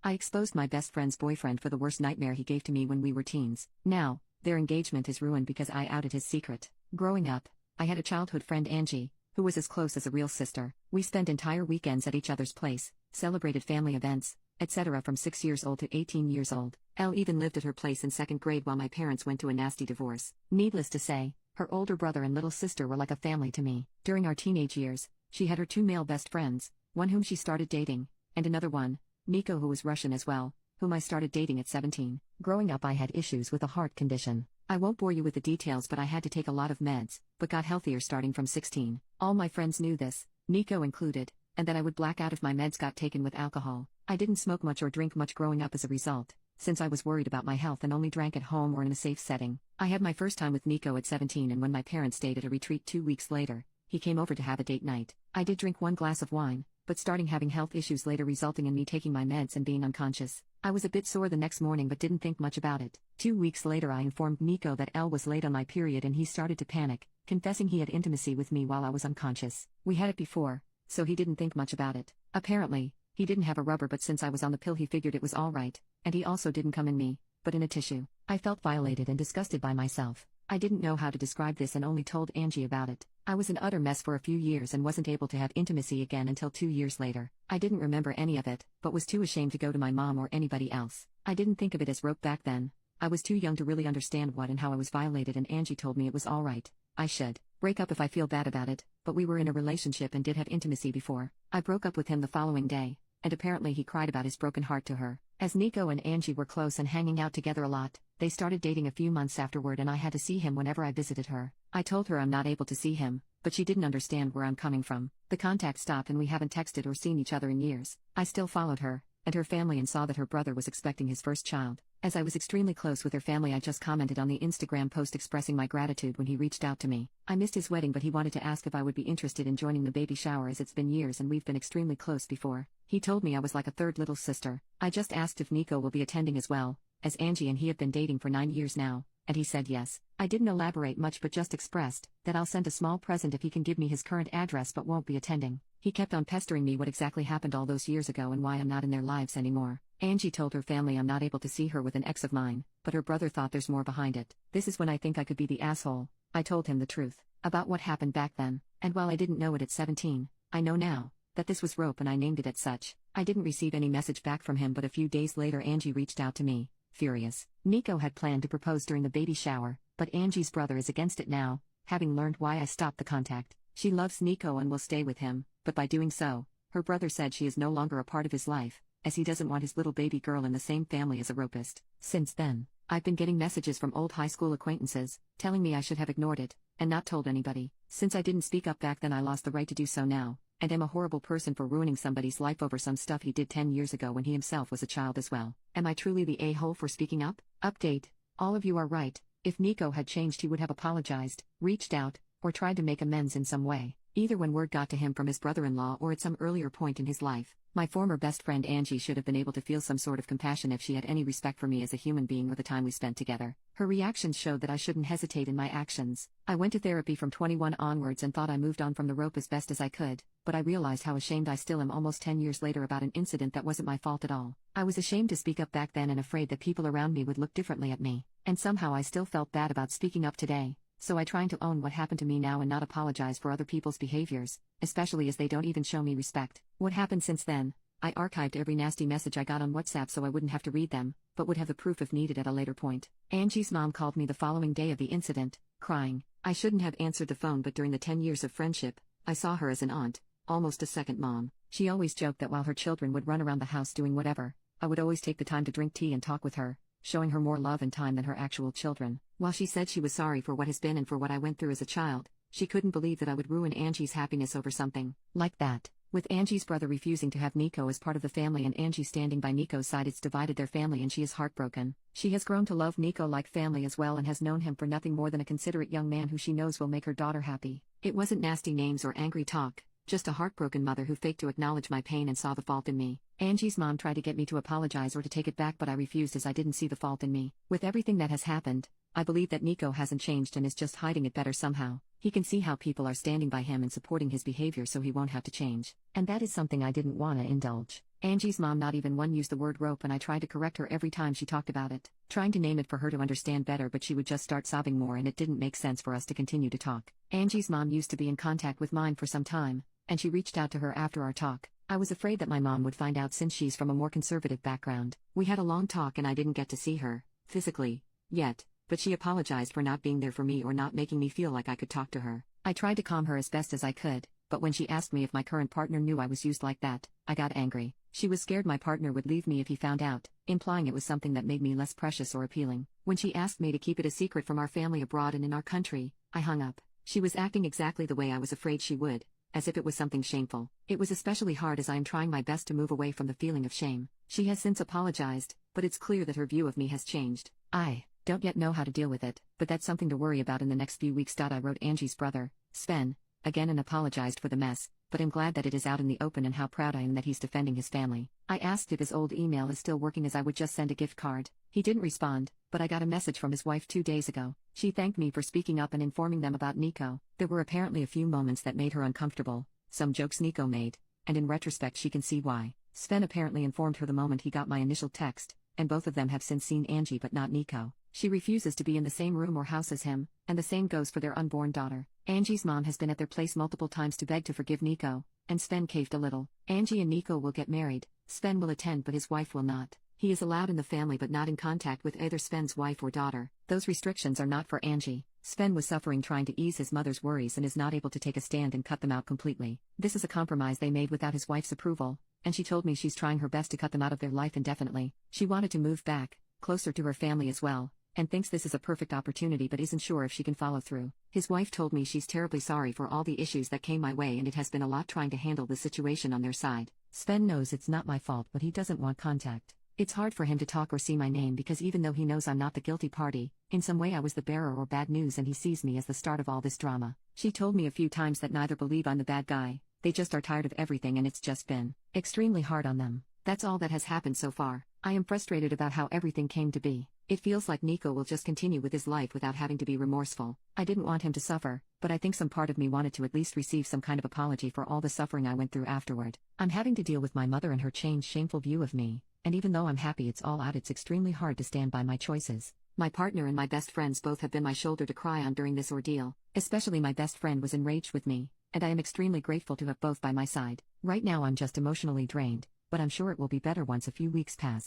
I exposed my best friend's boyfriend for the worst nightmare he gave to me when we were teens. Now, their engagement is ruined because I outed his secret. Growing up, I had a childhood friend Angie, who was as close as a real sister. We spent entire weekends at each other's place, celebrated family events, etc. from 6 years old to 18 years old. Elle even lived at her place in 2nd grade while my parents went to a nasty divorce. Needless to say, her older brother and little sister were like a family to me. During our teenage years, she had her 2 male best friends, one whom she started dating, and another one, Nico, who was Russian as well, whom I started dating at 17. Growing up I had issues with a heart condition. I won't bore you with the details, but I had to take a lot of meds, but got healthier starting from 16. All my friends knew this, Nico included, and that I would black out if my meds got taken with alcohol. I didn't smoke much or drink much growing up as a result, since I was worried about my health and only drank at home or in a safe setting. I had my first time with Nico at 17, and when my parents stayed at a retreat 2 weeks later, he came over to have a date night. I did drink 1 glass of wine, but starting having health issues later resulting in me taking my meds and being unconscious. I was a bit sore the next morning but didn't think much about it. 2 weeks later I informed Nico that Elle was late on my period and he started to panic, confessing he had intimacy with me while I was unconscious. We had it before, so he didn't think much about it. Apparently, he didn't have a rubber, but since I was on the pill he figured it was alright, and he also didn't come in me, but in a tissue. I felt violated and disgusted by myself. I didn't know how to describe this and only told Angie about it. I was an utter mess for a few years and wasn't able to have intimacy again until 2 years later. I didn't remember any of it, but was too ashamed to go to my mom or anybody else. I didn't think of it as rope back then. I was too young to really understand what and how I was violated, and Angie told me it was alright. I should break up if I feel bad about it, but we were in a relationship and did have intimacy before. I broke up with him the following day, and apparently he cried about his broken heart to her. As Nico and Angie were close and hanging out together a lot, they started dating a few months afterward and I had to see him whenever I visited her. I told her I'm not able to see him, but she didn't understand where I'm coming from. The contact stopped and we haven't texted or seen each other in years. I still followed her and her family and saw that her brother was expecting his first child. As I was extremely close with her family, I just commented on the Instagram post expressing my gratitude when he reached out to me. I missed his wedding, but he wanted to ask if I would be interested in joining the baby shower as it's been years and we've been extremely close before. He told me I was like a third little sister. I just asked if Nico will be attending as well, as Angie and he have been dating for 9 years now, and he said yes. I didn't elaborate much but just expressed that I'll send a small present if he can give me his current address but won't be attending. He kept on pestering me what exactly happened all those years ago and why I'm not in their lives anymore. Angie told her family I'm not able to see her with an ex of mine, but her brother thought there's more behind it. This is when I think I could be the asshole. I told him the truth about what happened back then, and while I didn't know it at 17, I know now that this was rope and I named it as such. I didn't receive any message back from him, but a few days later Angie reached out to me, furious. Nico had planned to propose during the baby shower, but Angie's brother is against it now, having learned why I stopped the contact. She loves Nico and will stay with him, but by doing so, her brother said she is no longer a part of his life, as he doesn't want his little baby girl in the same family as a rapist. Since then, I've been getting messages from old high school acquaintances, telling me I should have ignored it, and not told anybody. Since I didn't speak up back then, I lost the right to do so now, and am a horrible person for ruining somebody's life over some stuff he did 10 years ago when he himself was a child as well. Am I truly the a-hole for speaking up? Update: all of you are right. If Nico had changed, he would have apologized, reached out, or tried to make amends in some way, either when word got to him from his brother-in-law or at some earlier point in his life. My former best friend Angie should have been able to feel some sort of compassion if she had any respect for me as a human being or the time we spent together. Her reactions showed that I shouldn't hesitate in my actions. I went to therapy from 21 onwards and thought I moved on from the rope as best as I could, but I realized how ashamed I still am almost 10 years later about an incident that wasn't my fault at all. I was ashamed to speak up back then and afraid that people around me would look differently at me, and somehow I still felt bad about speaking up today. So I trying to own what happened to me now and not apologize for other people's behaviors, especially as they don't even show me respect. What happened since then? I archived every nasty message I got on WhatsApp so I wouldn't have to read them, but would have the proof if needed at a later point. Angie's mom called me the following day of the incident, crying. I shouldn't have answered the phone, but during the 10 years of friendship, I saw her as an aunt, almost a second mom. She always joked that while her children would run around the house doing whatever, I would always take the time to drink tea and talk with her, showing her more love and time than her actual children. While she said she was sorry for what has been and for what I went through as a child, she couldn't believe that I would ruin Angie's happiness over something like that. With Angie's brother refusing to have Nico as part of the family and Angie standing by Nico's side, it's divided their family and she is heartbroken. She has grown to love Nico like family as well and has known him for nothing more than a considerate young man who she knows will make her daughter happy. It wasn't nasty names or angry talk, just a heartbroken mother who faked to acknowledge my pain and saw the fault in me. Angie's mom tried to get me to apologize or to take it back, but I refused as I didn't see the fault in me. With everything that has happened, I believe that Nico hasn't changed and is just hiding it better somehow. He can see how people are standing by him and supporting his behavior, so he won't have to change. And that is something I didn't want to indulge. Angie's mom not even one used the word rope, and I tried to correct her every time she talked about it, trying to name it for her to understand better, but she would just start sobbing more and it didn't make sense for us to continue to talk. Angie's mom used to be in contact with mine for some time, and she reached out to her after our talk. I was afraid that my mom would find out since she's from a more conservative background. We had a long talk and I didn't get to see her, physically, yet, but she apologized for not being there for me or not making me feel like I could talk to her. I tried to calm her as best as I could, but when she asked me if my current partner knew I was used like that, I got angry. She was scared my partner would leave me if he found out, implying it was something that made me less precious or appealing. When she asked me to keep it a secret from our family abroad and in our country, I hung up. She was acting exactly the way I was afraid she would, as if it was something shameful. It was especially hard as I am trying my best to move away from the feeling of shame. She has since apologized, but it's clear that her view of me has changed. I don't yet know how to deal with it, but that's something to worry about in the next few weeks. I wrote Angie's brother, Sven, again and apologized for the mess, but I'm glad that it is out in the open and how proud I am that he's defending his family. I asked if his old email is still working as I would just send a gift card. He didn't respond, but I got a message from his wife 2 days ago. She thanked me for speaking up and informing them about Nico. There were apparently a few moments that made her uncomfortable, some jokes Nico made, and in retrospect she can see why. Sven apparently informed her the moment he got my initial text, and both of them have since seen Angie but not Nico. She refuses to be in the same room or house as him, and the same goes for their unborn daughter. Angie's mom has been at their place multiple times to beg to forgive Nico, and Sven caved a little. Angie and Nico will get married. Sven will attend but his wife will not. He is allowed in the family but not in contact with either Sven's wife or daughter. Those restrictions are not for Angie. Sven was suffering trying to ease his mother's worries and is not able to take a stand and cut them out completely. This is a compromise they made without his wife's approval, and she told me she's trying her best to cut them out of their life indefinitely. She wanted to move back, closer to her family as well, and thinks this is a perfect opportunity but isn't sure if she can follow through. His wife told me she's terribly sorry for all the issues that came my way and it has been a lot trying to handle the situation on their side. Sven knows it's not my fault but he doesn't want contact. It's hard for him to talk or see my name because even though he knows I'm not the guilty party, in some way I was the bearer or bad news and he sees me as the start of all this drama. She told me a few times that neither believe I'm the bad guy, they just are tired of everything and it's just been extremely hard on them. That's all that has happened so far. I am frustrated about how everything came to be. It feels like Nico will just continue with his life without having to be remorseful. I didn't want him to suffer, but I think some part of me wanted to at least receive some kind of apology for all the suffering I went through afterward. I'm having to deal with my mother and her changed, shameful view of me, and even though I'm happy it's all out, it's extremely hard to stand by my choices. My partner and my best friends both have been my shoulder to cry on during this ordeal. Especially my best friend was enraged with me, and I am extremely grateful to have both by my side. Right now I'm just emotionally drained, but I'm sure it will be better once a few weeks pass.